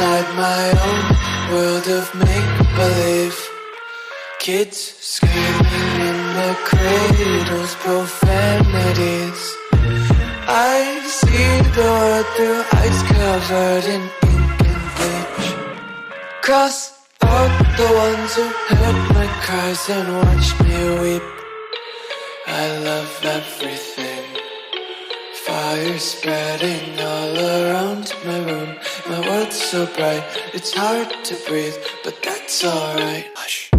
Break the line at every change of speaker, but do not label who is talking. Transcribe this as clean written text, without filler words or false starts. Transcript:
inside my own world of make-believe. Kids screaming in their cradles, profanities. I see the world through ice covered in ink and bleach. Cross out the ones who heard my cries and watched me weep. I love everything. Fire spreading all around my room. My world's so bright, it's hard to breathe, but that's alright. Hush.